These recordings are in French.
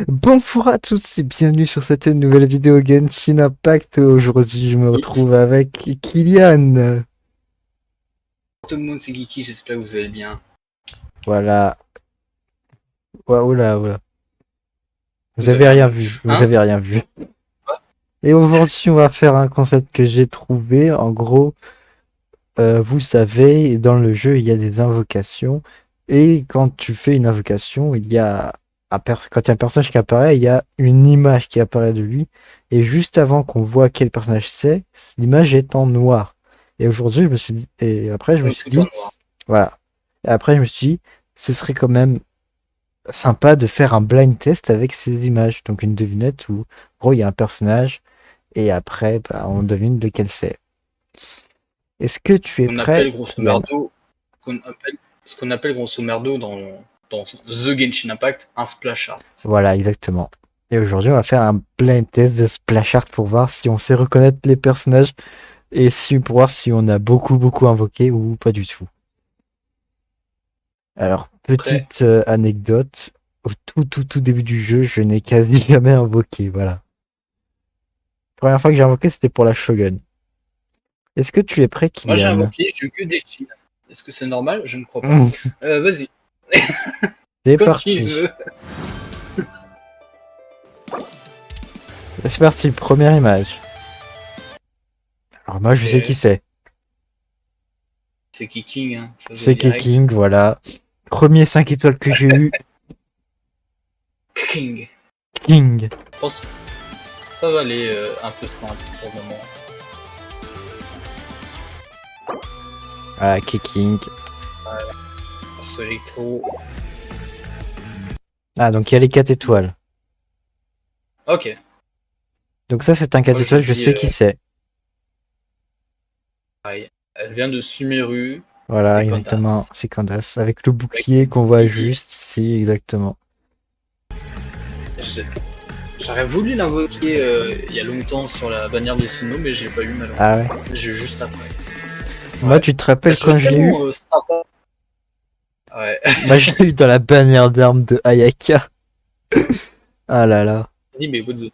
Bonjour à tous et bienvenue sur cette nouvelle vidéo Genshin Impact. Aujourd'hui, je me retrouve avec Kylian. Tout le monde, c'est Geeky, j'espère que vous allez bien. Voilà. Oula, oula. Vous Vous avez avez rien rien vu. vu. Vous Hein? avez rien vu. Et aujourd'hui, on va faire un concept que j'ai trouvé. En gros, vous savez, dans le jeu, il y a des invocations. Et quand tu fais une invocation, il y a quand il y a un personnage qui apparaît, il y a une image qui apparaît de lui. Et juste avant qu'on voit quel personnage c'est, l'image est en noir. Et aujourd'hui, je me suis dit, et après, je me suis Tout en dit, noir. voilà. Et après, je me suis dit, ce serait quand même sympa de faire un blind test avec ces images. Donc une devinette où, en gros, il y a un personnage et après, bah, on devine lequel c'est. Est-ce que tu es On prêt, appelle grosso Yann? merdo, ce qu'on appelle grosso merdo dans The Genshin Impact un splash art. Voilà, exactement. Et aujourd'hui, on va faire un blind test de Splash Art pour voir si on sait reconnaître les personnages et si, pour voir si on a beaucoup invoqué ou pas du tout. Alors, Prêt? petite anecdote. Au tout début du jeu, je n'ai quasi jamais invoqué. Voilà. La première fois que j'ai invoqué, c'était pour la Shogun. Est-ce que tu es prêt, Moi j'ai Kylian? invoqué, j'ai eu que des jeans. Est-ce que c'est normal? Je ne crois pas. Vas-y, C'est quand tu parti. veux. C'est parti, première image. Alors moi, je sais qui Ok. c'est. C'est King, hein, ça se voit C'est direct. King, voilà. Premier 5 étoiles que j'ai eu. King. King. Je pense que ça va aller un peu simple pour le moment. Voilà, King. Ce électro. Ah, donc il y a les 4 étoiles. Ok. Donc ça, c'est un 4 Moi je étoiles, je dis sais qui c'est. pareil. Elle vient de Sumeru. Voilà, C'est exactement, Candace. c'est Candace. Avec le Avec bouclier le qu'on voit bouclier. juste ici, exactement. Je- J'aurais voulu l'invoquer il y a longtemps sur la bannière de Sinnoh, mais j'ai pas eu Ah malheureusement. ouais. J'ai eu juste après. Moi, Ouais. tu te Bah, rappelles je veux quand je l'ai eu? tellement sympa. Ouais. Moi, je l'ai eu dans la bannière d'armes de Ayaka. Ah là là. Dis, mais what the...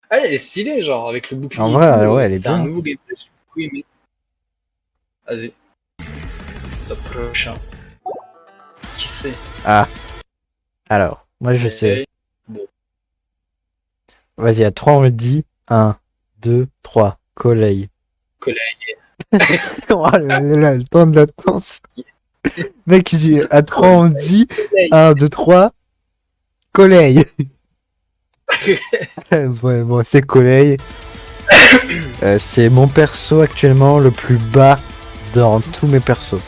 Ah, elle est stylée, genre, avec le En bouclier et vrai, tout. ouais, elle est C'est un bien. nouveau gameplay. J'ai beaucoup aimé. Vas-y, le prochain. Qui c'est? Ah, alors, moi, je sais. Ok. Bon, Vas-y, à 3 on le dit. Un, 2, 3. Collègue. collègue. Oh là là, le temps de latence. Mec, à 3 on Collègue. dit. Un, 2, 3. Collègue. Ouais, bon, c'est Collègue. C'est mon perso actuellement le plus bas dans tous mes persos.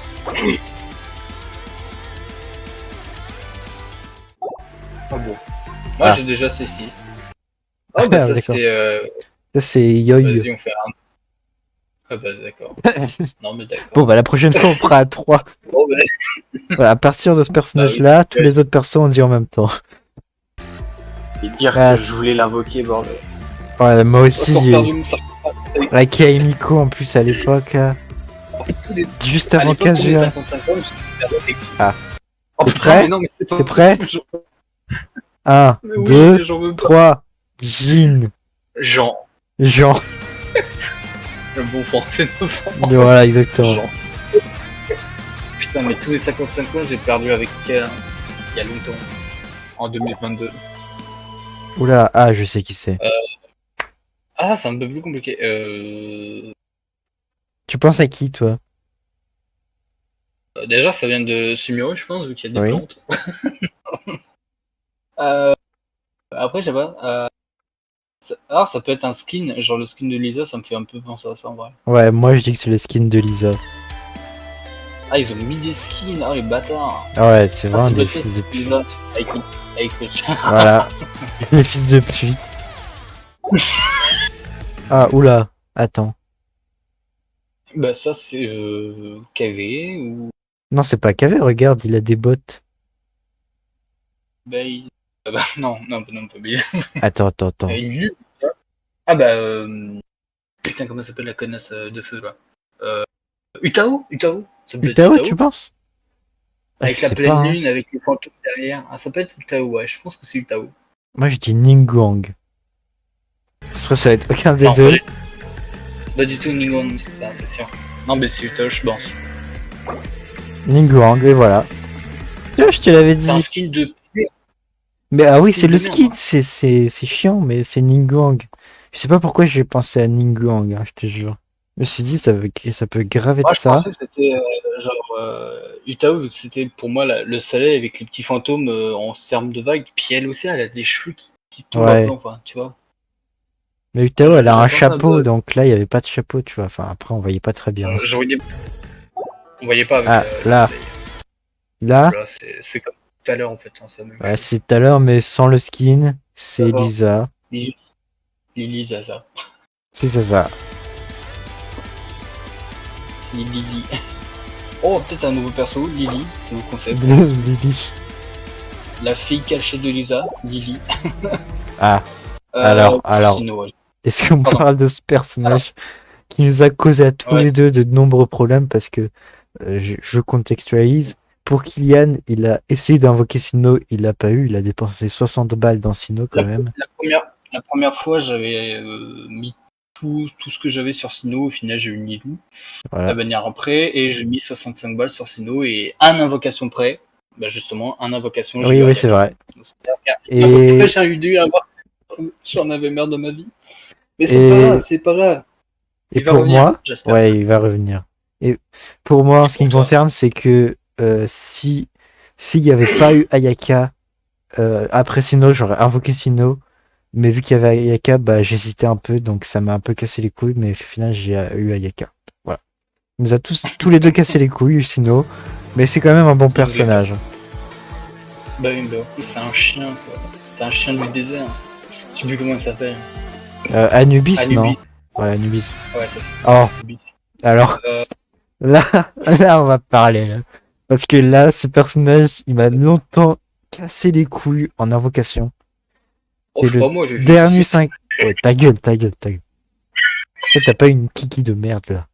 Ah bon. Moi, Ah, j'ai déjà C6. Oh, bah, ça, d'accord. c'était. Ça, c'est Yoy. Vas-y, on fait un. Ah, bah, d'accord. Non, mais Bon, d'accord. bah, la prochaine fois, on fera à 3. Bon, bah, Voilà, à partir de ce bah oui. personnage-là, tous les autres persos, on dit en même temps. Et dire Ah, que je voulais l'invoquer, bordel. ouais, moi J'ai encore aussi. perdu mon sac. Avec Miko en plus à l'époque. Tous les... Juste À avant l'époque, tous les 15 50 ans, j'ai perdu avec qui. Ah, Oh t'es putain, mais prêt? non, mais c'est pas T'es prêt? possible. 1, Mais oui, 2, mais j'en veux pas. 3. Jean. Jean. Jean. Le bon français de Voilà, France. exactement. Jean. Putain, mais tous les 55 ans, j'ai perdu avec elle hein, il y a longtemps. En 2022. Oula, ah, je sais qui c'est. Ah, c'est un peu plus compliqué. Tu penses à qui, toi? Déjà, ça vient de Sumeru, je pense, vu qu'il y a des Oui. plantes. Euh, Après, je sais pas. Ah, ça peut être un skin. Genre le skin de Lisa, ça me fait un peu penser à ça en vrai. Ouais, moi je dis que c'est le skin de Lisa. Ah, ils ont mis des skins. Ah, les bâtards. Ah ouais, c'est Ah, vraiment ça doit des être fils de Lisa pute. avec le chat. Voilà, les fils de pute. Ah, oula, attends. Bah, ça, c'est KV ou. Non, c'est pas KV, regarde, il a des bottes. Bah, ah bah, non, non, non, pas bien. Attends. Yu. Ah, bah. Putain, comment s'appelle la connasse de feu là Utao Utao. Ça peut être Utao, tu Utao. penses? Ah, je Avec la sais pas, pleine hein. lune, avec les fantômes derrière. Ah, ça peut être Utao, ouais, je pense que c'est Utao. Moi, je dis Ningguang. Soit ça va être aucun des Non, deux. pas du tout Ningguang, c'est sûr. Non, mais c'est Utao, je pense. Ningguang, et voilà. Ah, je te l'avais C'est un dit. skin de. Mais C'est ah un oui, skin c'est le de merde, ski, hein. c'est chiant, mais c'est Ningguang. Je sais pas pourquoi j'ai pensé à Ningguang, hein, je te jure. Je me suis dit, ça peut grave être Moi, je ça. pensais que c'était genre Utao, vu que c'était pour moi le soleil avec les petits fantômes en termes de vagues. Puis elle aussi, elle a des cheveux qui tombent un peu, Ouais. enfin, tu vois. Mais Utao, elle a un J'avais pensé un chapeau, peu. donc là, il y avait pas de chapeau, tu vois. Enfin, après, on voyait pas très bien. Je voyais, on voyait pas avec Ah, le là, soleil. là, Voilà, c'est comme tout à l'heure en fait, hein, c'est la même ouais, chose. c'est tout à l'heure, mais sans le skin, c'est Zaza, Lisa. Lily Zaza. C'est ça. C'est Lily. Oh, peut-être un nouveau perso, Lily, nouveau concept. Lily. La fille cachée de Lisa, Lily. Ah, alors, Sinon, ouais. est-ce qu'on Pardon. parle de ce Alors, personnage qui nous a causé à tous ouais, les deux de nombreux problèmes parce que je contextualise. Pour Kylian, il a essayé d'invoquer Sinnoh, il l'a pas eu, il a dépensé 60 balles dans Sinnoh quand la, même. la première fois, j'avais mis tout ce que j'avais sur Sino. Au final, j'ai eu Nilou, la Voilà. bannière après, et j'ai mis 65 balles sur Sino et un invocation près. Bah justement, un invocation, j'ai Oui, eu oui, c'est Ayaka. vrai. Donc, c'est-à-dire qu'une invoque près, Et, j'ai eu dû avoir. J'en avais marre de ma vie. Mais c'est pas grave, et, c'est pas grave. et Il va pour revenir, moi, j'espère. ouais, il va revenir. Et pour moi, en Et ce qui pour me toi. concerne, c'est que si s'il n'y avait pas eu Ayaka après Sinnoh, j'aurais invoqué Sinnoh. Mais vu qu'il y avait Ayaka, bah, j'hésitais un peu, donc ça m'a un peu cassé les couilles, mais au final, j'ai eu Ayaka. Voilà. Il nous a tous les deux cassé les couilles, Sinnoh, mais c'est quand même un bon King Gecko. personnage. Bah oui, bah en plus, c'est un chien, quoi. C'est un chien du désert. Je sais plus comment il s'appelle. Anubis, non? Anubis. Ouais, Anubis. Ouais, c'est ça. Oh, Anubis. alors, Euh, là, là, on va parler, là. Parce que là, ce personnage, il m'a longtemps cassé les couilles en invocation. oh, C'est je sais le pas moi, j'ai fait tout de dernier suite. 5. Ouais, ta gueule, ta gueule, ta gueule. Toi, t'as pas une kiki de merde, là.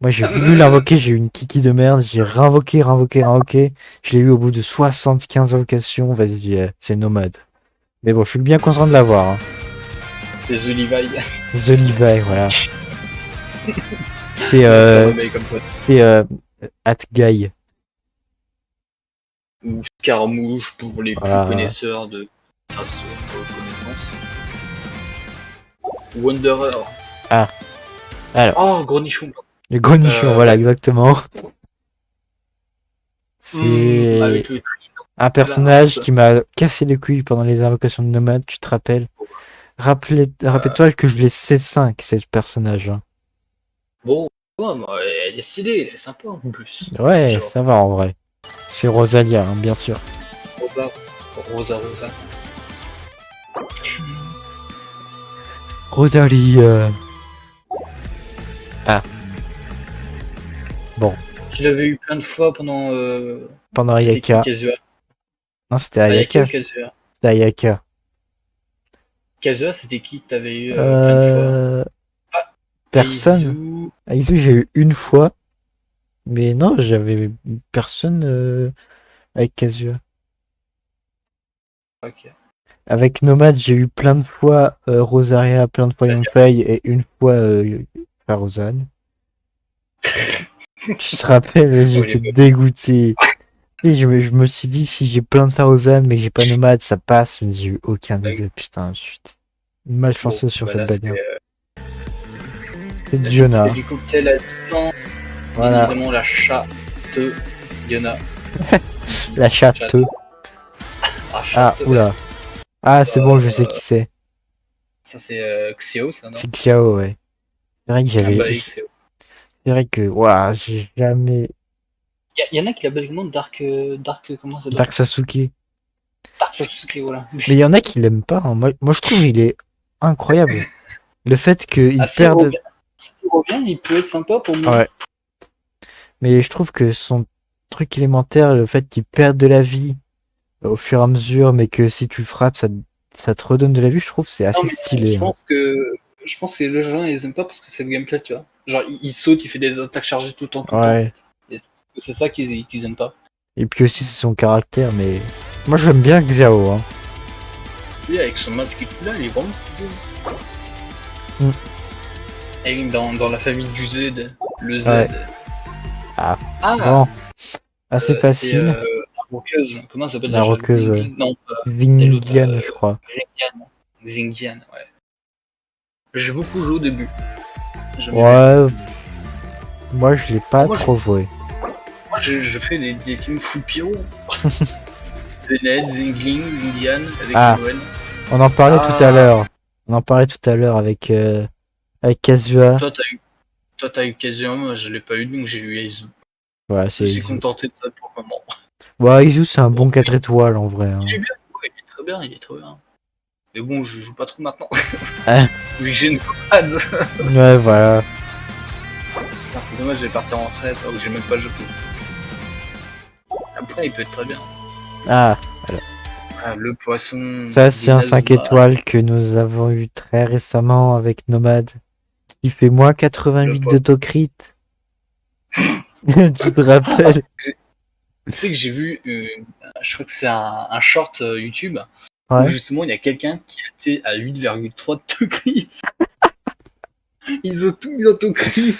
Moi, j'ai voulu l'invoquer, j'ai eu une kiki de merde, j'ai réinvoqué, réinvoqué, réinvoqué. Je l'ai eu au bout de 75 invocations. Vas-y, c'est nomade. Mais bon, je suis bien content de l'avoir. Hein. C'est The Levi. The Levi, voilà. C'est Je surnommé comme toi. c'est At Guy. Ou Scaramouche pour les plus Voilà. connaisseurs de grâce aux connaissances. Wanderer. Ah, alors, Oh, Grenichon. le grenichon, voilà, Ouais. exactement. C'est Avec le un personnage Trilas. qui m'a cassé les couilles pendant les invocations de nomade, tu te rappelles? Rappelle-toi que je l'ai C5, ce personnage. Hein. Bon, ouais, mais elle est stylée, elle est sympa en plus. Ouais, Genre, ça va en vrai. C'est Rosalia, hein, bien sûr. Rosa. Rosa. Rosalie. Ah, bon. Tu l'avais eu plein de fois pendant. Pendant C'était qui Ayaka. Kazua? Non, c'était Ayaka Ayaka. ou Kazua? C'était Ayaka. Kazua, c'était qui que t'avais eu plein de fois? Euh... Ah, Personne. Aizu. Aizu, j'ai eu une fois. Mais non, j'avais personne avec Kazuya. Ok. Avec Nomad, j'ai eu plein de fois Rosaria, plein de fois Ça Yongfei et une fois Farozan. Tu te rappelles, on les j'étais voit. dégoûté. Tu sais, je me suis dit, si j'ai plein de Farozan mais que j'ai pas Nomad, ça passe. Mais j'ai eu aucun des deux. Putain, je suis Bon, malchanceux sur bah cette là, c'est. bannière. C'est Là, tu me fais Diona. du cocktail à 10 ans. Bien Voilà, évidemment, la chatte Yona. la chatte. Ah, Ah, chatte, ouais. oula. Ah, c'est bon, je sais Euh, qui c'est. ça, c'est Xeo, ça, non? C'est Xiao, ouais. C'est vrai que Ah, j'avais. bah, Xeo. C'est vrai que, waouh, j'ai jamais. Y en a qui l'appellent comment Dark, comment ça s'appelle? Dark Sasuke. Dark Sasuke, voilà. Mais il y en a qui l'aiment pas. Hein. Moi, je trouve il est incroyable. Le fait Ah, qu'ils s'il perdent. revient, s'il revient, il peut être sympa pour moi. Ouais. Mais je trouve que son truc élémentaire, le fait qu'il perde de la vie au fur et à mesure, mais que si tu le frappes, ça te redonne de la vie, je trouve que c'est Non, assez mais stylé. Hein. je pense que les gens, ils aiment pas parce que c'est le gameplay, tu vois. Genre, il saute, il fait des attaques chargées tout le temps, en Ouais. fait. Et c'est ça qu'ils aiment pas. Et puis aussi c'est son caractère, mais moi j'aime bien Xiao. Hein. Tu sais, avec son masque et tout là, il est vraiment stylé. Mm. Et dans la famille du Z, le Z. Ouais. Ah, Ah, bon, assez c'est facile. la roqueuse. Comment ça s'appelle La déjà? roqueuse Non, c'est l'autre. Zingian, je crois. Xinjiang. Xinjiang, ouais. J'ai beaucoup joué au début. J'aimais bien. Ouais, moi je l'ai pas Moi, trop joué. Moi, je fais des teams full pyro. Bennett, Zingling, Zingian, avec Ah. Noël. On en parlait tout à l'heure. On en parlait tout à l'heure avec Kazua. Toi, t'as eu Kazuya, moi, je l'ai pas eu, donc j'ai eu Aizu. Voilà, Je c'est me suis Izu. contenté de ça pour le moment. Ouais, Izu, c'est un bon 4 étoiles en vrai. Hein. Il est bien, ouais, il est très bien, il est très bien. Mais bon, je joue pas trop maintenant. Hein. Vu que j'ai une pad. Ouais, voilà. C'est dommage, je vais partir en retraite, alors que j'ai même pas joué. Après, il peut être très bien. Ah, Ah, le poisson. ça c'est un l'Inazuma. 5 étoiles que nous avons eu très récemment avec Nomad. Il fait moins 88 d'autocrit. Tu te rappelles? Tu sais que j'ai vu, je crois que c'est un short YouTube, où Ouais. justement il y a quelqu'un qui était à 8,3 de crit. Ils ont tout mis dans ton cri.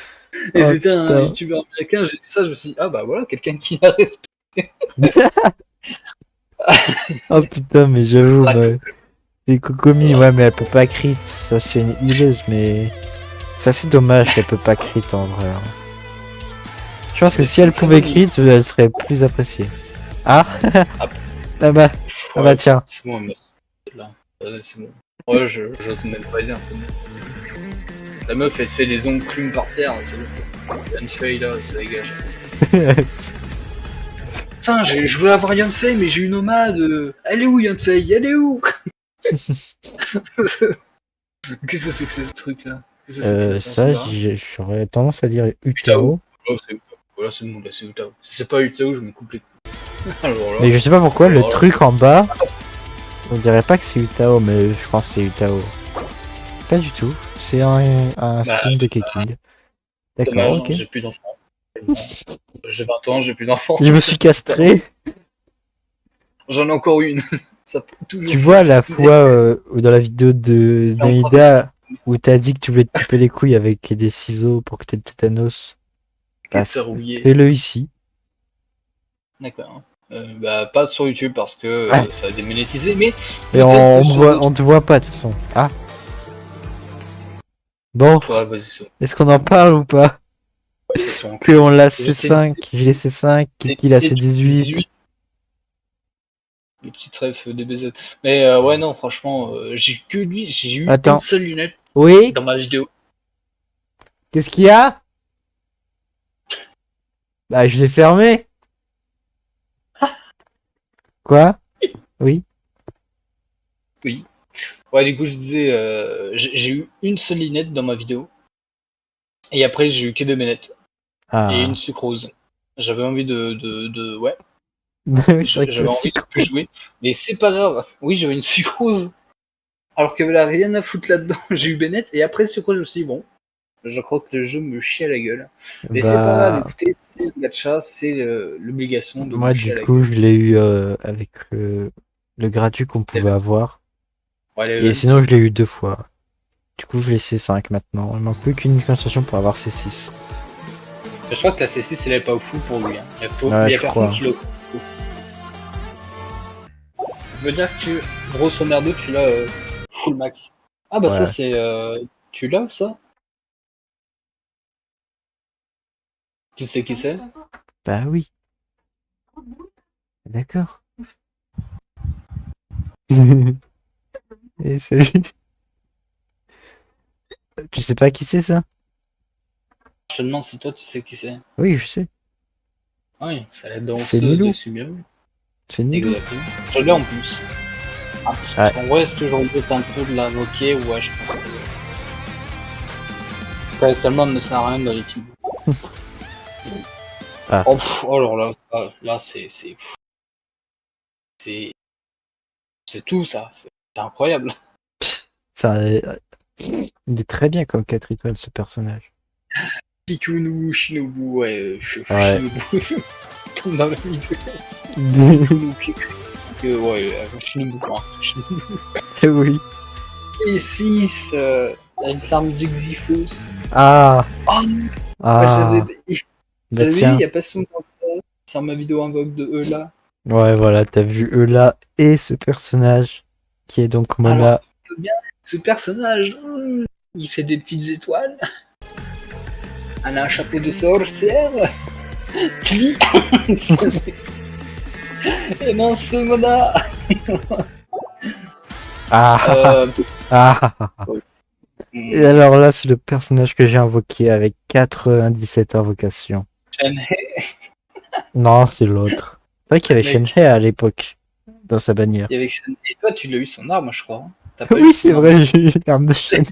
Et Oh, c'était un putain. youtubeur américain, j'ai vu ça, je me suis dit, ah bah voilà, quelqu'un qui a respecté. Oh putain, mais j'avoue, La bah, c'est Kokomi, ouais, mais elle peut pas crit. Ça, c'est une healeuse, mais c'est assez dommage qu'elle peut pas crit en vrai. Hein. Je pense que Mais si c'est elle une très pouvait bonne crit, elle serait plus appréciée. Ah, ah bah, ah bah tiens. C'est bon, c'est là. Vas-y, c'est bon. Ouais, je te même pas dire, c'est bon. La meuf, elle se fait des ongles par terre, c'est bon. Yanfei là, ça dégage. Putain, je voulais avoir Yanfei, mais j'ai eu Nomade. Elle est où Yanfei? Elle est où? Qu'est-ce que c'est que ce truc là? Ça, j'aurais tendance à dire Utao. Oh, c'est Utao. Voilà, c'est bon, là, c'est Utao. Si c'est pas Utao, je me coupe les couilles. Alors là, Mais je sais pas pourquoi, le alors là. truc en bas, on dirait pas que c'est Utao, mais je pense que c'est Utao. Pas du tout, c'est un skin de Keking. D'accord, Dommage, ok. j'ai plus d'enfants. J'ai 20 ans, j'ai plus d'enfants. Je me suis castré. J'en ai encore une. Ça peut toujours Tu vois la fonctionner. fois dans la vidéo de C'est encore Naïda où t'as dit que tu voulais te couper les couilles avec des ciseaux pour que t'aies le tétanos. Bah, verrouillé. fais-le ici. D'accord. Bah, pas sur YouTube parce que Ouais. ça a démonétisé, mais. Et on te voit pas de toute façon. Ah. Bon, Ouais, vas-y, c'est bon. est-ce qu'on en parle ou pas? Que on l'a C5, j'ai les C5, Kiki l'a C18. Les petits trèfles DBZ. Mais ouais, non, franchement, j'ai que lui, j'ai eu Attends. une seule lunette Oui? dans ma vidéo. Qu'est-ce qu'il y a? Bah, je l'ai fermé. Quoi? Oui? Oui. Ouais, du coup, je disais, j'ai eu une seule lunette dans ma vidéo. Et après, j'ai eu que deux manettes. Ah. Et une sucrose. J'avais envie ouais. Oui, c'est vrai que J'avais envie de plus jouer. Mais c'est pas grave. Oui, j'avais une sucrose. Alors qu'il y avait rien à foutre là-dedans. J'ai eu Bennett. Et après, sucrose, je me suis dit, bon, je crois que le jeu me chie à la gueule. Mais c'est pas grave, écoutez, c'est le gacha, c'est l'obligation de moi, me chier du à la coup, gueule. je l'ai eu avec le gratuit qu'on pouvait avoir. Ouais, Et sinon, je l'ai eu 2 fois. Du coup, je l'ai C5 maintenant. Il manque plus qu'une conversation pour avoir C6. Je crois que la C6, elle est pas au fou pour lui. Hein. Il y a personne qui l'a. Je veux dire que grosso merdo, tu l'as full max. Ah bah ouais. ça, c'est... Tu l'as, ça? Tu sais qui c'est? Bah oui. D'accord. Et salut. Tu sais pas qui c'est ça? Je te demande si toi, tu sais qui c'est. Oui, je sais. Oui, c'est la C'est danseuse Nilou. de Sumeru. C'est Nilou. Exactement. Je l'ai en plus. Ah, ouais. En vrai, est-ce que j'aurais peut-être un peu de l'invoquer? Ouais, je pense que... Actuellement, elle ne sert à rien dans les teams. Ah. Oh, alors là, c'est tout ça. C'est incroyable. Ça, il est très bien comme 4 étoiles ce personnage. Kikunou, Shinobu, ouais, ouais. Shinobu. comme dans la vidéo. Ouais, Shinobu quoi. Oui. Et 6, avec l'arme d'Exifos. Ah. Oh, Ah. Bah j'avais vu il tiens. y a pas si longtemps que ça, sur ma vidéo invoque de Eula. Ouais, voilà, t'as vu Eula et ce personnage qui est donc Alors, Mona. on peut bien, ce personnage, il fait des petites étoiles. Elle a un chapeau de sorcière. Qui Et non, c'est Mona. Ah. Euh, Ah. Et alors là, c'est le personnage que j'ai invoqué avec 97 invocations. Shenhei, Non, c'est l'autre. C'est vrai qu'il y avait mec. Shenhei à l'époque, dans sa bannière. Et avec Shenhei. Et toi, tu l'as eu son arme, je crois. Hein. T'as pas eu Oui, c'est son arme. vrai, j'ai eu l'arme de Shenhei.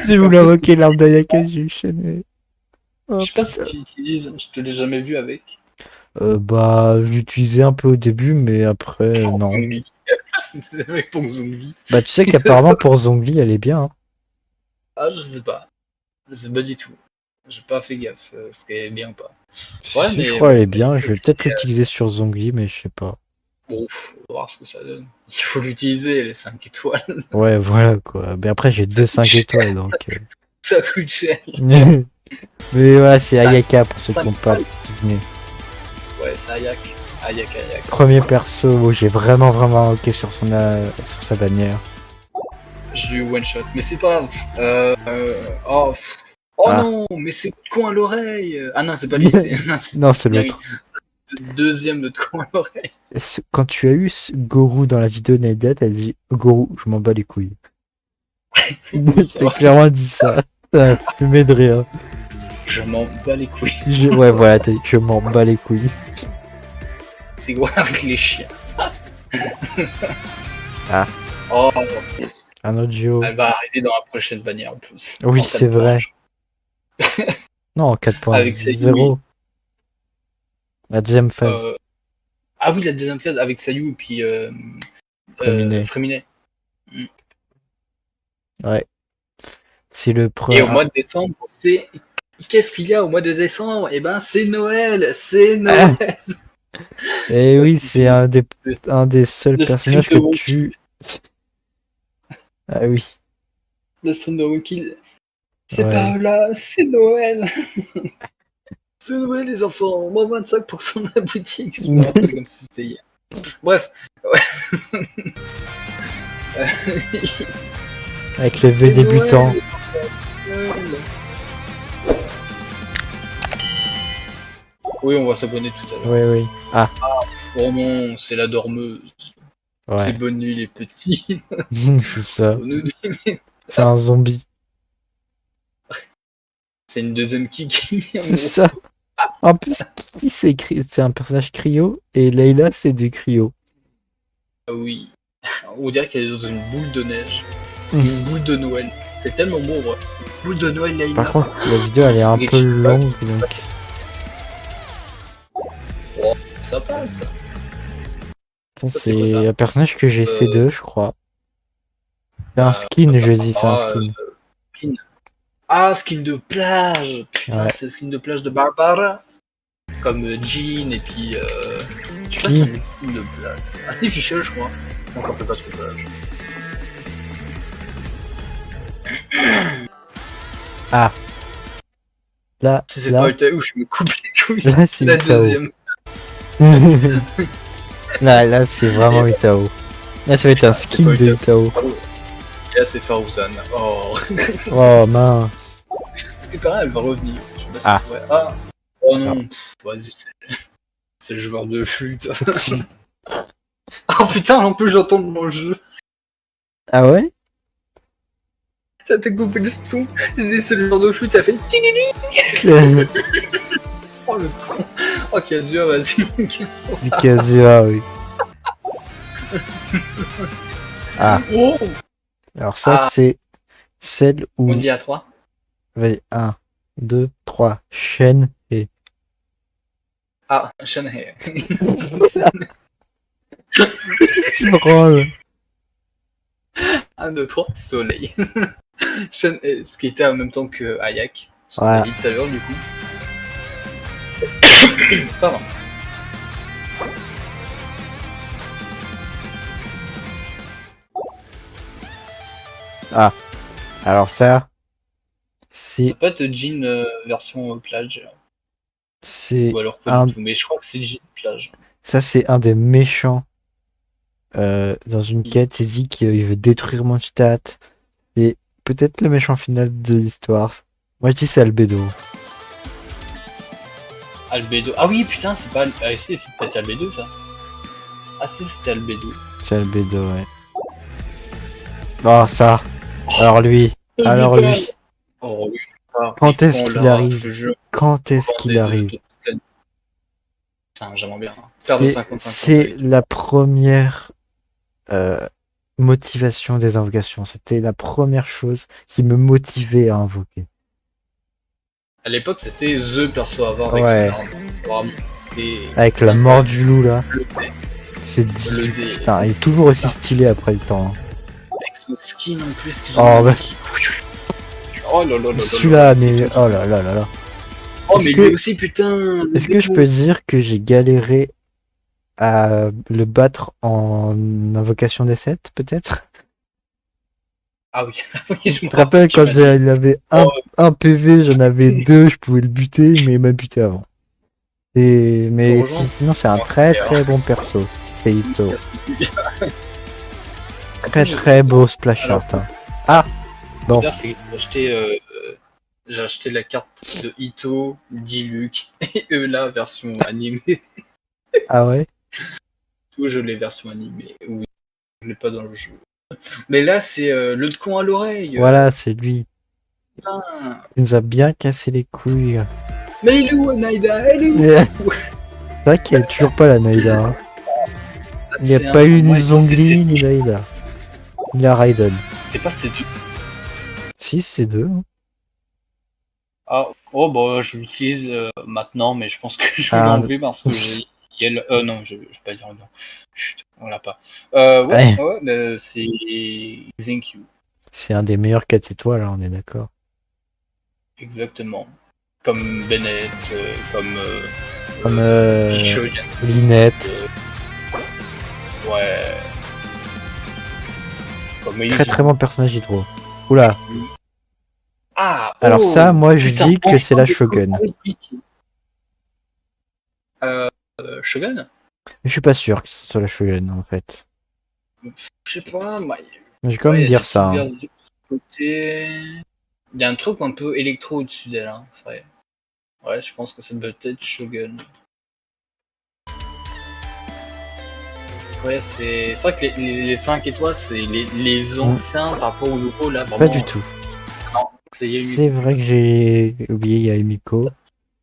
J'ai En voulu plus, invoquer l'arme d'Ayaka, j'ai eu Shenhei. je Oh sais pas si putain. tu utilises, je te l'ai jamais vu avec. Bah, j'utilisais un peu au début, mais après, Pour non. Zongli. C'est vrai pour Zongli. Bah, tu sais qu'apparemment, pour Zhongli, elle est bien. Hein. Ah, je sais pas. Je sais pas du tout. J'ai pas fait gaffe, ce qu'elle est bien ou pas. Si, Ouais, si, je mais crois bon, qu'elle est bah, il bien. faut Je vais peut-être essayer, l'utiliser sur Zhongli, mais je sais pas. bon, faut voir ce que ça donne. Il faut l'utiliser, les 5 étoiles. Ouais, voilà, quoi. Mais après, j'ai Ça deux coûte 5 cher. étoiles, donc... Ça coûte cher. Mais voilà, c'est Cinq- Ayaka, pour ceux qui cinq n'ont pas étoiles. deviné. Ouais, c'est Ayak. Ayak. Premier perso où j'ai vraiment invoqué sur sur sa bannière. J'ai eu one shot, mais c'est pas grave. Oh, oh Ah. non, mais c'est coup de con à l'oreille. Ah non, c'est pas lui, c'est Non, c'est bien, l'autre. le deuxième de con à l'oreille. Quand tu as eu Goru dans la vidéo Naidat, elle dit Goru, je m'en bats les couilles. Oui, c'est T'as vrai. clairement dit ça. Ça a fumé de rire. Je m'en bats les couilles. Ouais, voilà, t'as dit je m'en bats les couilles. C'est quoi avec les chiens? Ah. Oh, Un autre duo. elle va arriver dans la prochaine bannière en plus. Oui, En c'est 4 vrai. points. Non, Avec Sayumi. 4.0. La deuxième phase. Ah oui, la deuxième phase avec Sayu et puis Préminé. Fréminet. Ouais. C'est le Et au premier. mois de décembre, c'est. Qu'est-ce qu'il y a au mois de décembre? Eh ben, c'est Noël! C'est Ah. Noël! Et Ça oui, c'est suffit. un des seuls Le stream personnages de que Wookiee. tu. Ah oui. Le stream de Wookiee. C'est Ouais. pas là, c'est Noël! C'est Noël, les enfants! Moins 25% de la boutique! Je me rappelle comme si c'était hier. Bref. Ouais. Avec les vœux C'est débutants. Noël. Oui, on va s'abonner tout à l'heure. Oui, oui. Ah, Oh non, c'est la dormeuse. C'est ouais. bonne nuit les petits. C'est ça. Bonne nuit. C'est un zombie. C'est une deuxième Kiki. En C'est gros. ça. En plus, Kiki, c'est un personnage cryo. Et Layla, c'est du cryo. Ah oui. On dirait qu'elle est dans une boule de neige. Une boule de Noël. C'est tellement beau, ouais. Boule de Noël, Layla. Par contre, la vidéo, elle est un peu longue. Donc... Oh, ça passe. Ça, c'est quoi, c'est ça un personnage que j'ai C2, je crois. C'est un skin, je dis, c'est un skin. Skin. Ah, skin de plage. Putain, Ouais. c'est le skin de plage de Barbara. Comme Jean et puis. Je sais pas Qui si c'est le skin de plage. Ah, c'est Fisher, je crois. Donc on fait pas trop plage. Ah. Là, Si c'est là, pas Utaou, je me coupe les couilles. là, c'est La Utao. deuxième. Là, c'est vraiment Utao. Là, ça va être un C'est skin pas de Utao. Et là, c'est Farouzan. Oh. Oh, mince. C'est pareil, elle va revenir. Je sais pas si Ah. c'est vrai. Ah. Oh non. Pff, vas-y, c'est le joueur de flûte. Oh putain, en plus j'entends dans le jeu. Ah ouais? Ça t'a coupé le son. J'ai dit, c'est le joueur de flûte, ça fait. Oh le con. Oh Kazua, vas-y. C'est Kazua, oui. Ah. Oh. Alors ça, Ah. c'est celle où... On dit à 3. Vas-y, 1, 2, 3. Chaîne et... Ah, Shenhei. Qu'est-ce que tu me branles? 1, 2, 3, soleil. Shenhei, ce qui était en même temps que Ayak. Ce qu'on Ouais. a dit tout à l'heure, du coup. Pardon. Ah, alors ça, c'est Ça peut être Jean version plage. c'est Ou alors pas un du tout, mais je crois que c'est Jean plage. ça c'est un des méchants dans une quête. Il dit qu'il veut détruire Mondstadt. Et peut-être le méchant final de l'histoire. Moi je dis c'est Albedo. Albedo. Ah oui, putain, c'est pas. Ah si, c'est peut-être Albedo ça. Ah si, c'était Albedo. C'est Albedo, ouais. Oh ça. Alors lui. Oh, Alors putain. lui. Oh oui. Ah, Quand mais est-ce on qu'il l'aura, arrive je te jure. Quand est-ce qu'il arrive Putain, j'aimerais bien. Faire de 50-50 C'est avec. la première motivation des invocations. C'était la première chose qui me motivait à invoquer. À l'époque, c'était The perso à avoir avec Ouais. son arme. Vraiment. Et Avec la mort du loup là. le dé. C'est Le dé. putain, il est toujours aussi Putain. stylé après le temps. hein. Avec son skin en plus. qu'ils Oh, ont bah. mis. Oh là là là là. Celui-là, mais oh là là là là. Oh, Est-ce mais que- lui aussi, putain. Est-ce que je peux dire que j'ai galéré à le battre en invocation des 7 peut-être? Ah oui, oui, je Tu me te rappelles quand tu m'as dit. il avait Oh, un PV, j'en avais 2, je pouvais le buter, mais il m'a buté avant. Mais Heureusement. sinon c'est un très très bon perso. Feito. Qu'est-ce que tu- Très très beau splash Alors, art. Ah bon, D'ailleurs, c'est que j'ai acheté la carte de Ito, Diluc et Eula version animée. ah ouais. Tout, je l'ai version animée. Oui, je l'ai pas dans le jeu. Mais là, c'est le de con à l'oreille. Voilà, c'est lui. Putain. Il nous a bien cassé les couilles. Mais il est où, Naïda? Elle est où? C'est vrai qu'il n'y a toujours pas la Naïda. hein. Il n'y C'est a un- pas eu ni ouais, Zongli ni Naïda. Ni la Raiden. C'est pas ces deux. Si, c'est deux. hein. Ah, oh, bah, je l'utilise maintenant, mais je pense que je vais Ah. l'enlever parce que non, je vais pas dire non. Chut, on l'a pas. Ouais. C'est Zenku. C'est un des meilleurs 4 étoiles, hein, on est d'accord. Exactement. Comme Bennett, comme Comme Pichoyan, Linette. ouais. Comme Très Izu. très bon personnage hydro. Oula. Ah, Alors oh, ça, moi je putain, dis que enfin c'est la des Shogun. trucs compliqués. Shogun? Mais je suis pas sûr que ce soit la Shogun en fait. Je sais pas, moi, J'ai quand ouais, même y a dire des ça. petits hein. verres de côté. Il y a un truc un peu électro au-dessus d'elle, hein, c'est vrai. Ouais, je pense que ça peut être Shogun. Ouais, c'est vrai que les 5 étoiles, c'est les anciens par rapport aux nouveaux, là, vraiment. Pas du tout. Non, c'est Yayuko. C'est vrai que j'ai oublié Yaemiko.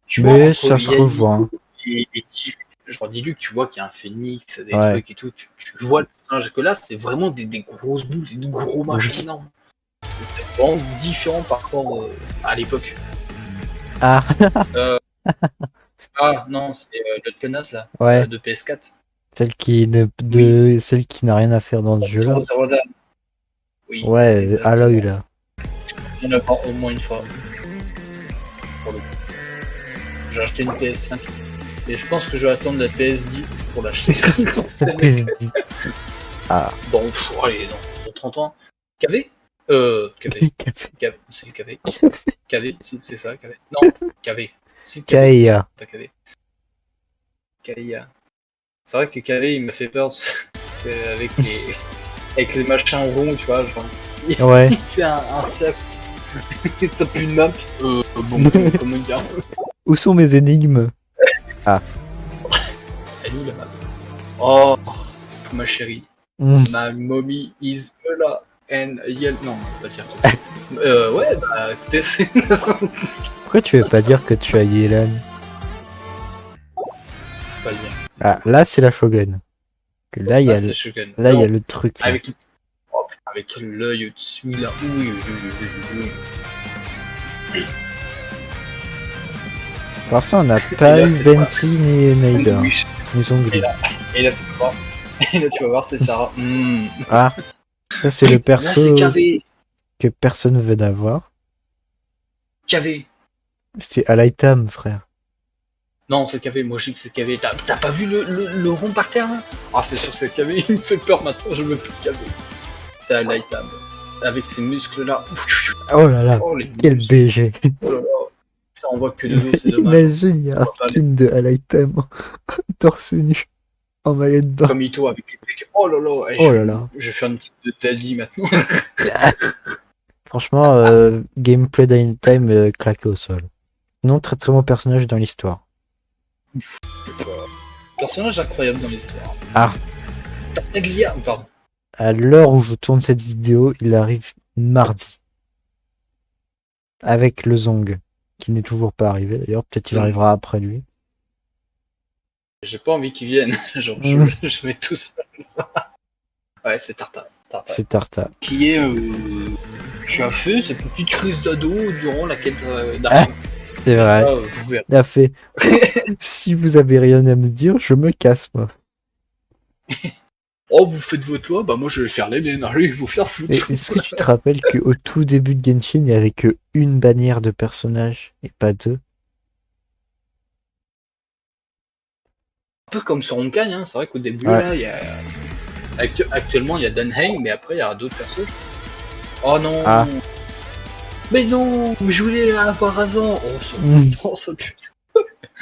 Tu Mais vois, ça entre se Yayuko rejoint. et genre dis-lui que tu vois qu'il y a un phénix, des Ouais. trucs et tout, tu vois le personnage que là, c'est vraiment des grosses boules, des gros machins Oui. énormes. C'est vraiment différent par rapport à l'époque. Ah, Ah non, c'est le Tenas là, ouais. de PS4. Celle celle qui n'a rien à faire dans ce jeu-là. Zero Dawn. Oui, Ouais, à exactement. l'œil là. Il y en a pas au moins une fois. Pour le coup. J'ai acheté une PS5. Et je pense que je vais attendre la PS10 pour l'acheter. Ah, Bon, allez, dans 30 ans. KV KV. C'est KV. KV, si, c'est ça, KV. Non, KV. Si, KV. Kaya. Pas KV. Kaya. C'est vrai que KV, il m'a fait peur avec les machins ronds, tu vois, genre. Ouais. Il fait un cercle. Il tape une map. Bon, comment dire? Où sont mes énigmes? Elle est où la map? Oh, ma chérie. Ma mommy is là. And yell. Non, pas dire tout. Ouais, bah écoutez, c'est. Pourquoi tu veux pas dire que tu as Yelan? Pas le lien. Ah, là c'est la Shogun. Que là il y a c'est le... Shogun. là il y a Non, le truc. Là. avec l'œil au-dessus là. Oui. Pour ça on n'a pas là, eu c'est ça. Venti ni Naïda. Oui. Ni Zongli. Et là, tu vas voir. Et là, tu vas voir, c'est Sarah. Ah, ça c'est le Non, perso c'est KV. que personne ne veut d'avoir. KV. C'est Alaitam, frère. Non, c'est KV, moi je dis que c'est KV. T'as pas vu le rond par terre là? Ah, c'est sûr, c'est KV, il me fait peur maintenant, je veux plus de KV. C'est à Lightab. Avec ses muscles là. Oh là là, Oh, les quel muscles. BG. Oh là là. Putain, on voit que de dos, c'est dommage. Imagine, il y a un On va pas skin de Alightem torse nu en maillot de bain. Comme Ito avec les pecs. Oh là là, Oh là là. Je vais faire une petite de Taddy maintenant. Franchement, gameplay d'Anytime claqué au sol. Non, très très bon personnage dans l'histoire. Personnage incroyable dans l'histoire. Ah. Tartaglia, pardon. À l'heure où je tourne cette vidéo, il arrive mardi. Avec le Zong, qui n'est toujours pas arrivé d'ailleurs. Peut-être qu'il arrivera après lui. J'ai pas envie qu'ils viennent. Genre, je mets tout seul. Ouais, c'est Tarta. C'est Tarta. Qui est. Tu as fait cette petite crise d'ado durant la quête d'argent. C'est vrai. Ça, vous verrez. Il a fait. Si vous avez rien à me dire, je me casse, moi. Oh, vous faites votre loi, bah moi je vais faire les miennes. Allez, vous faire foutre. Mais est-ce que tu te rappelles qu'au tout début de Genshin, il n'y avait que une bannière de personnages et pas deux? Un peu comme sur Honkai, hein. C'est vrai qu'au début, Ouais. là, il y a. Actuellement, il y a Danhei, mais après, il y aura d'autres persos. Oh non! Ah. Mais non! Mais je voulais avoir Razan! Oh, ça pue!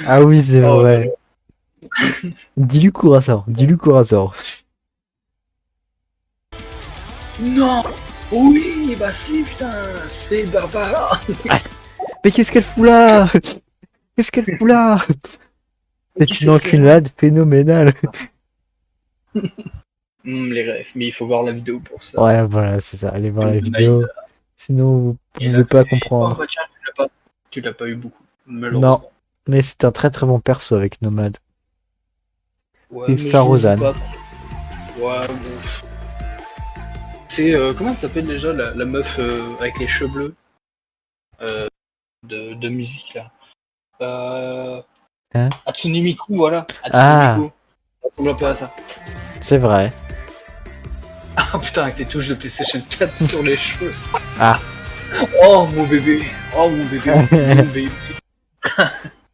Ah oui, c'est Oh, vrai. Dis-lui Kurazor, dis-lui Kurazor. Non! Oui! Bah si, putain! C'est Barbara! Mais qu'est-ce qu'elle fout là? Qu'est-ce qu'elle fout là? C'est une enculade phénoménale. Les rêves, mais il faut voir la vidéo pour ça. Ouais, voilà, c'est ça. Allez voir la vidéo. Sinon, vous Et pouvez là, pas c'est- comprendre. Oh, bah tiens, tu l'as pas eu beaucoup, malheureusement. Non, mais c'est un très très bon perso avec Nomade. Ouais, Et mais je Farozan. joue pas. Ouais, bon. C'est comment elle s'appelle déjà la meuf avec les cheveux bleus de musique là. Hein? Hatsune Miku, voilà. Hatsune Ah. Miku. Ça ressemble un peu à ça. C'est vrai. Ah putain, avec tes touches de PlayStation 4 sur les cheveux. Ah. Oh mon bébé. Oh mon bébé. Mon bébé.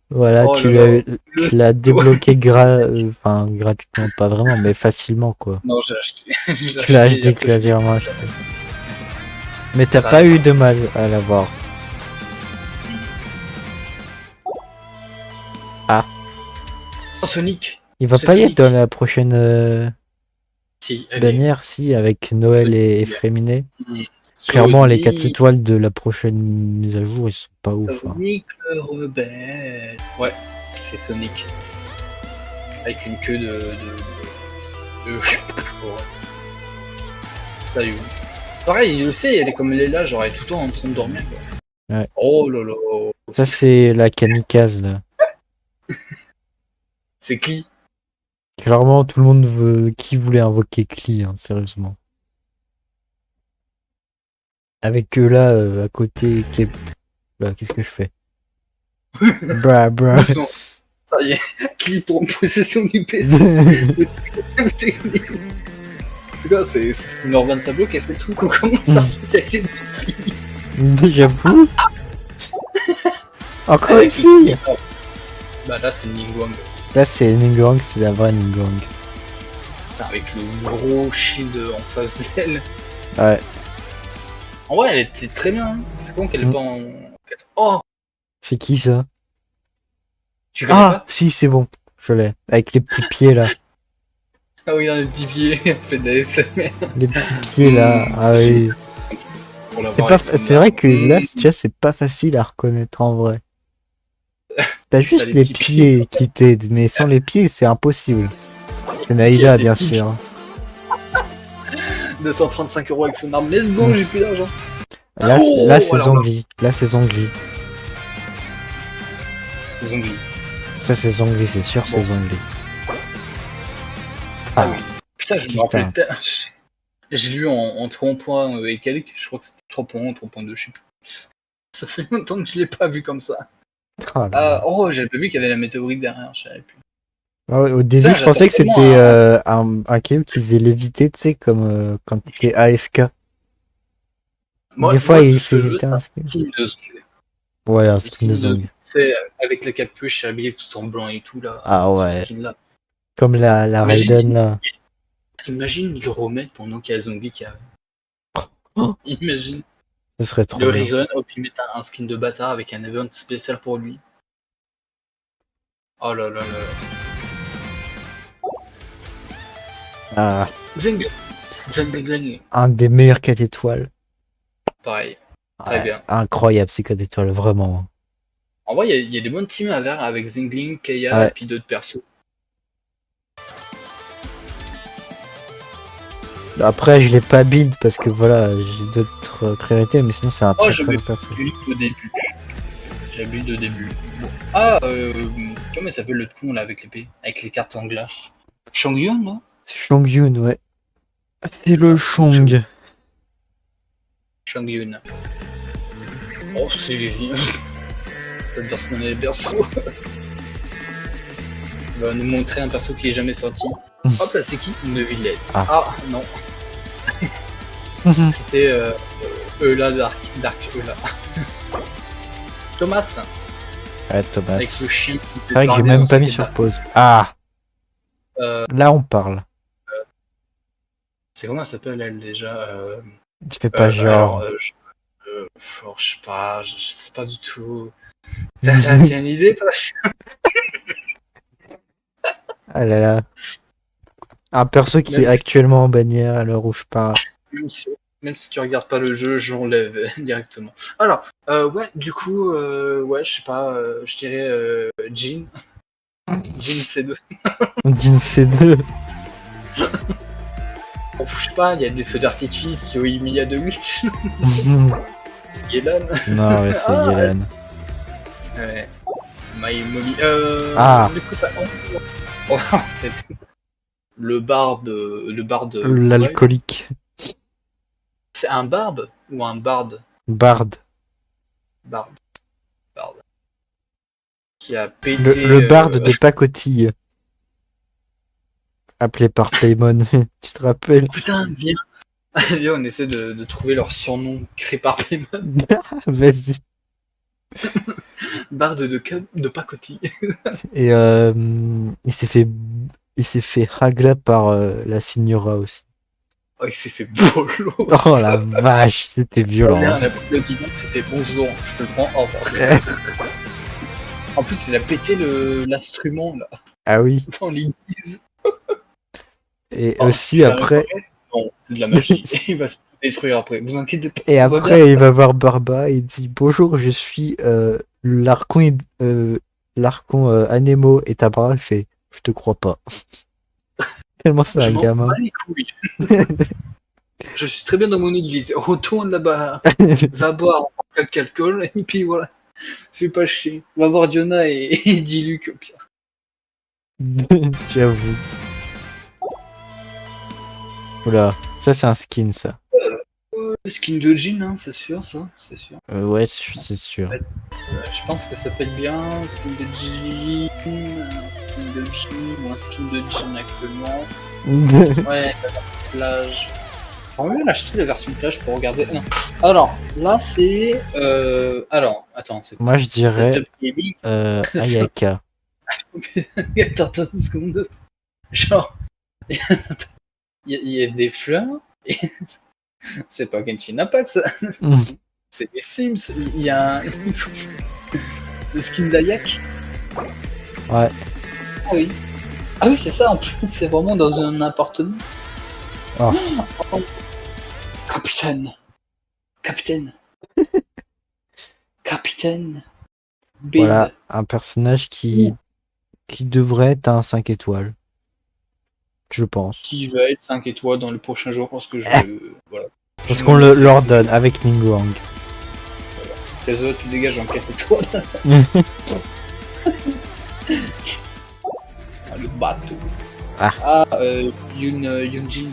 Voilà, Oh tu là l'as là. Le tu l'as stylo. débloqué gratuitement, pas vraiment, mais facilement quoi. Non, j'ai acheté. Tu l'as acheté après, je l'ai- clairement acheté. Mais Ça t'as va, pas ça. eu de mal à l'avoir. Oh, Sonic. Il va C'est pas y être Sonic. dans la prochaine Si, elle est- bannière, si, avec Noël et Effréminé. Mm. Clairement, les Sonic. 4 étoiles de la prochaine mise à jour, ils sont pas ouf. Hein. Sonic le rebelle. Ouais, c'est Sonic. Avec une queue de... Ouais. Salut. Pareil, il le sait, elle est comme elle est là, genre elle est tout le temps en train de dormir. Quoi. Ouais. Oh là là. Ça, c'est la kamikaze, là. C'est qui? Clairement, tout le monde veut... Qui voulait invoquer Klee, hein, sérieusement. Avec eux là, à côté... Là, qu'est-ce que je fais? Bra, bra. Non, ça y est, qui pour une possession du PC. C'est quoi, c'est Norvan Tableau qui a fait le truc ou comment ça se fait avec les filles Déjà vous? Encore une Avec fille? les filles. Bah là c'est Ningguang. Là, c'est Ningguang, c'est la vraie Ningguang. Putain, avec le gros shield en face d'elle. Ouais. En vrai, elle était très bien. Hein. C'est con qu'elle est pas en. Oh, C'est qui ça? tu connais Ah, pas? si, c'est bon. Je l'ai. Avec les petits pieds là. Ah oui, dans les petits pieds, elle fait de la SMR. Les petits pieds là. Ah oui. Pour la C'est voir pas avec son c'est vrai que arme. là, déjà, c'est pas facile à reconnaître en vrai. T'as juste les les petits pieds qui t'aident, mais sans les pieds, c'est impossible. C'est Naïla, bien sûr. 235 € avec son arme. Let's go, j'ai plus d'argent. Là, Oh, là c'est alors, Zhongli. Là, c'est Zhongli. Zombie. Ça, c'est Zhongli, c'est sûr, c'est Bon. Zhongli. Ah oui. Putain, je me Putain. rappelle. J'ai lu en 3 points et quelques, je crois que c'était 3.1, 3.2, je sais plus. Ça fait longtemps que je l'ai pas vu comme ça. Oh là là. Oh, j'avais pas vu qu'il y avait la météorite derrière, je savais plus. Ah ouais, au début, Putain, je pensais que j'attends c'était tellement un KO qui faisait léviter, tu sais, comme quand t'étais AFK. Des fois, il tout ce fait que je veux, léviter c'est un un spin. skin de zombie. Ouais, un Le skin de Zong. c'est avec la capuche habillé tout en blanc et tout là. Ah Ce ouais. skin-là. Comme la Raiden, Imagine, là. imagine ils le remettent pendant qu'il y a Zombie qui arrive. Oh, Imagine. ce serait trop Le bien. rerun, hop, ils mettent un skin de bâtard avec un event spécial pour lui. Oh là là là. Ah, Zing zing zing zing. un des meilleurs 4 étoiles. Pareil. Très Ouais, bien. incroyable ces 4 étoiles, vraiment. En vrai, il y a des bonnes teams à faire avec Zingling, Keia et Ouais. puis d'autres persos. Après, je l'ai pas build parce que voilà, j'ai d'autres priorités, mais sinon, c'est un Oh, très très j'avais bon perso. build au début. J'ai build au début. Bon. Ah, comment il s'appelle le con là avec l'épée? Avec les cartes en glace. Shangyun, non? C'est Chongyun, ouais. C'est C'est le ça. Chong. Shangyun. Oh, c'est les J'adore ce nom des persos. Il va nous montrer un perso qui est jamais sorti. Hop là, c'est qui? Une Villette. Ah. Ah, non. C'était Eula Dark Eula. Thomas, Ouais, Thomas. avec le chien qui C'est vrai que j'ai même pas mis sur pause. Ah, là on parle. C'est comment ça s'appelle elle déjà Tu fais pas genre. alors, je sais pas, je sais pas du tout. T'as une idée toi? Ah là là. Un perso qui est actuellement en bannière à l'heure où je parle. Même si tu regardes pas le jeu, j'enlève directement. Alors, ouais, du coup, ouais, je sais pas, je dirais Jin. Jin C2. Jin C2. Bon, je sais pas, il y a des feux d'artifice, Yoimiya de Witch. Yelan. Non, ouais, c'est Yelan. Ouais. My Mommy. Ah. Du coup, ça. Oh, c'est le barde. L'alcoolique. C'est un barbe ou un barde? Bard. Barde. Qui a pété. Le barde de pacotille. Appelé par Paimon. Tu te rappelles? Putain, viens. Viens, on essaie de trouver leur surnom créé par Paimon. Vas-y. Barde de pacotille. Et il s'est fait ragla par la Signora aussi. Oh, il s'est fait bolo. Oh la vache, c'était violent. Viens, la boucle qui c'était bonjour, je te prends. Au revoir. En plus, il a pété l'instrument là. Ah oui. Dans l'église. Et aussi après. Non, c'est de la magie. Il va se détruire après. Vous inquiétez pas. Et après, il va voir Barba et il dit bonjour, je suis l'archon Anemo. Et Tabara, elle fait je te crois pas. Tellement c'est un gamin. Je suis très bien dans mon église. Retourne là-bas. Va boire quelques alcool. Et puis voilà. Fais pas chier. Va voir Diona et dis-lui que pire. J'avoue. Oula, ça c'est un skin ça. Skin de Jin, hein, c'est sûr ça, c'est sûr. Ouais, c'est sûr. Je pense que ça peut être bien, skin de Jin, ou un skin de Jin actuellement. Ouais, la plage. On va acheter la version plage pour regarder. Non. Alors, là c'est. Alors, attends, c'est. Moi je dirais. Ayaka. Attends, une seconde. Genre. Il y a des fleurs. Et... c'est pas Genshin Impact ça. C'est des Sims. Il y a un. Le skin d'Ayak. Ouais. Ah oui. Ah oui, c'est ça en plus. C'est vraiment dans un appartement. Oh. Oh. Capitaine. Voilà, un personnage qui devrait être un 5 étoiles. Je pense. Qui va être 5 étoiles dans le prochain jour parce que je. Voilà. Parce qu'on leur donne avec Ningguang. Voilà. Tu dégages en 4 étoiles. Le bateau. Yunjin.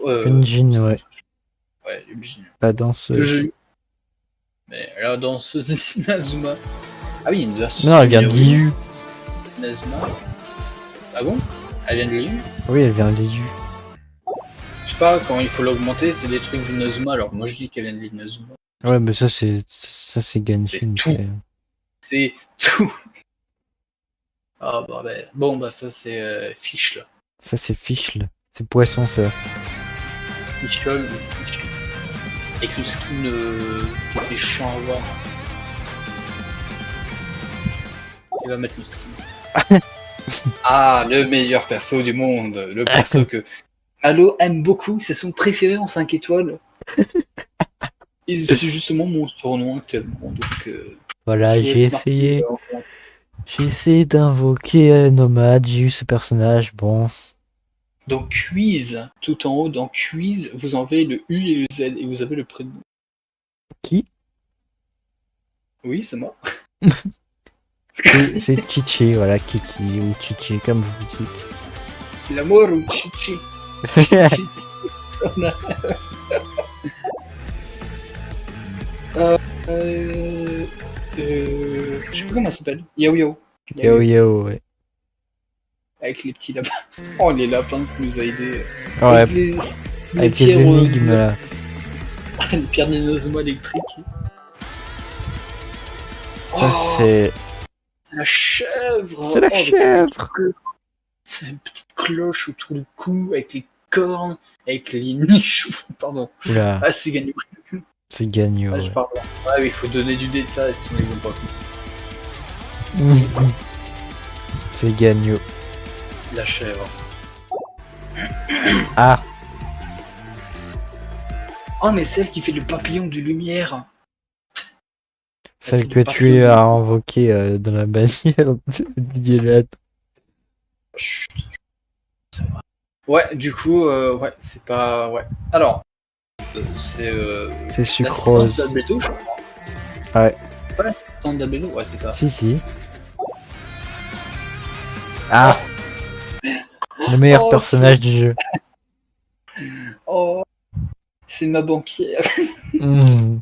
Yunjin, ouais. Ouais, Yunjin. La danseuse. Mais la danseuse Inazuma. Ah oui, une version. Non, elle vient de Liu. Inazuma. Ah bon? Elle vient de Liu? Oui, elle vient de Liu. Je sais pas, quand il faut l'augmenter, c'est des trucs d'Inazuma, alors moi je dis qu'elle vient de l'Inazuma. Ouais, mais ça, c'est Genshin. tout. C'est tout. Ah, bordel. Bon, bah, ça, c'est fiche, là. Ça, c'est Fischl. C'est poisson, ça. Fischl ou fiche. Avec le skin qui est chiant à voir. Il va mettre le skin. Ah, le meilleur perso du monde. Le perso que Halo aime beaucoup. C'est son préféré en 5 étoiles. Et c'est justement mon surnom actuellement. Donc, Voilà, je j'ai laisse marquer, essayé. J'ai essayé d'invoquer Nomade, j'ai eu ce personnage, bon. Dans quiz, tout en haut, dans quiz, vous enlevez le U et le Z et vous avez le prénom. Qui? Oui, c'est moi. C'est Chichi, voilà, Kiki ou Chichi, comme vous dites. L'amour ou Chichi. Je sais plus comment ça s'appelle. Yao Yao. Yo yo, ouais. Avec les petits lapins. Oh, les lapins qui nous a aidés. Ouais, avec les pierres, énigmes là. les pierres d'énosma électriques. Ça, Oh, c'est. C'est la chèvre. C'est la chèvre. C'est une petite cloche autour du cou avec les cornes, avec les niches. Pardon. Oula, Ah, c'est gagné. c'est gagnant. Ah, je parle là. Ah oui, il faut donner du détail, sinon ils vont pas. C'est gagnant. La chèvre. Ah, Oh, mais celle qui fait le papillon de lumière. celle que tu as invoquée dans la bannière de Chut. Ouais, du coup, ouais, c'est pas. Ouais. Alors, c'est. C'est sucrose. L'assistante d'Albedo, je crois. Ouais. Ouais, l'assistante d'Albedo, ouais, c'est ça. Si. Ah, le meilleur Oh, personnage du jeu. Oh, c'est ma banquière. Hmm.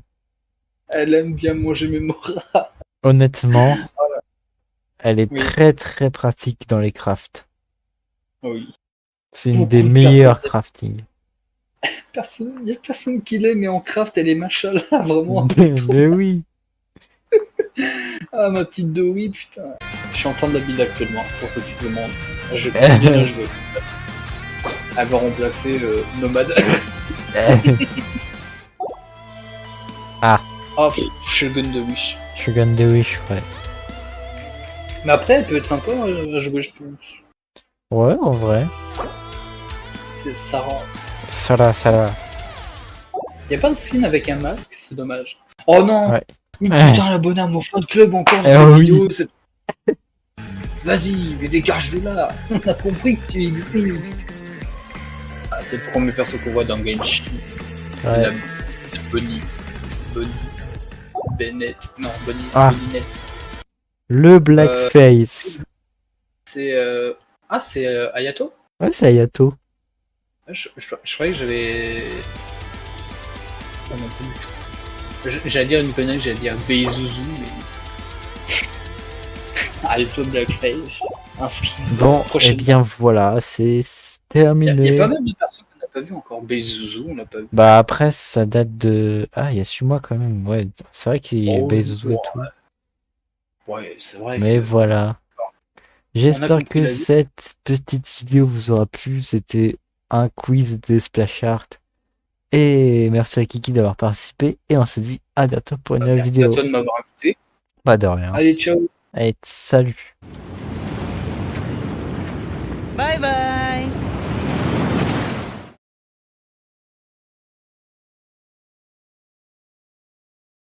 Elle aime bien manger mes moras. Honnêtement, elle est Oui. très très pratique dans les crafts. Oui. C'est une Beaucoup des de meilleurs crafting. Il y a personne qui l'aime, mais en craft, elle est machallah, vraiment. Mais oui. Ah, ma petite Dory, putain. Je suis en train de la build actuellement, pour ceux qui se demandent. Je vais bien la jouer. Elle va remplacer Nomade. Ah. Oh, Shogun de Wish. Shogun de Wish, ouais. Mais après, elle peut être sympa à jouer, je pense. Ouais, en vrai. Ça rend. Ça va. Y'a pas de skin avec un masque, c'est dommage. Oh non! Ouais. Mais putain, l'abonné à mon fan club encore dans cette vidéo, c'est... Vas-y, mais dégage de là! On a compris que tu existes! Ah, c'est le premier perso qu'on voit dans Genshin. C'est Ouais. la Bonnie. Bennett. Non, Bonnie. Ah. Bonninette. Le Blackface. C'est Ah, c'est Ayato? Ouais, c'est Ayato. Je croyais que j'avais... Oh non, pas du tout. J'allais dire une connerie, j'allais dire Beizuzu, mais... Ayato Blackface. Un skin. Bon, Prochaine. et bien voilà, c'est terminé. Il y a pas mal de personnes qu'on n'a pas vu encore. Beizuzu, on l'a pas vu. Bah après, ça date de... Ah, il y a Suma quand même, ouais. C'est vrai qu'il y a Oh, Beizuzu et ouais. tout. Ouais, c'est vrai. Mais que... voilà. J'espère compris que la vie. cette petite vidéo vous aura plu. C'était un quiz des Splash Art. Et merci à Kiki d'avoir participé. Et on se dit à bientôt pour une nouvelle Merci vidéo. à toi de m'avoir invité. Pas de rien. Allez, ciao. Allez, salut. Bye bye.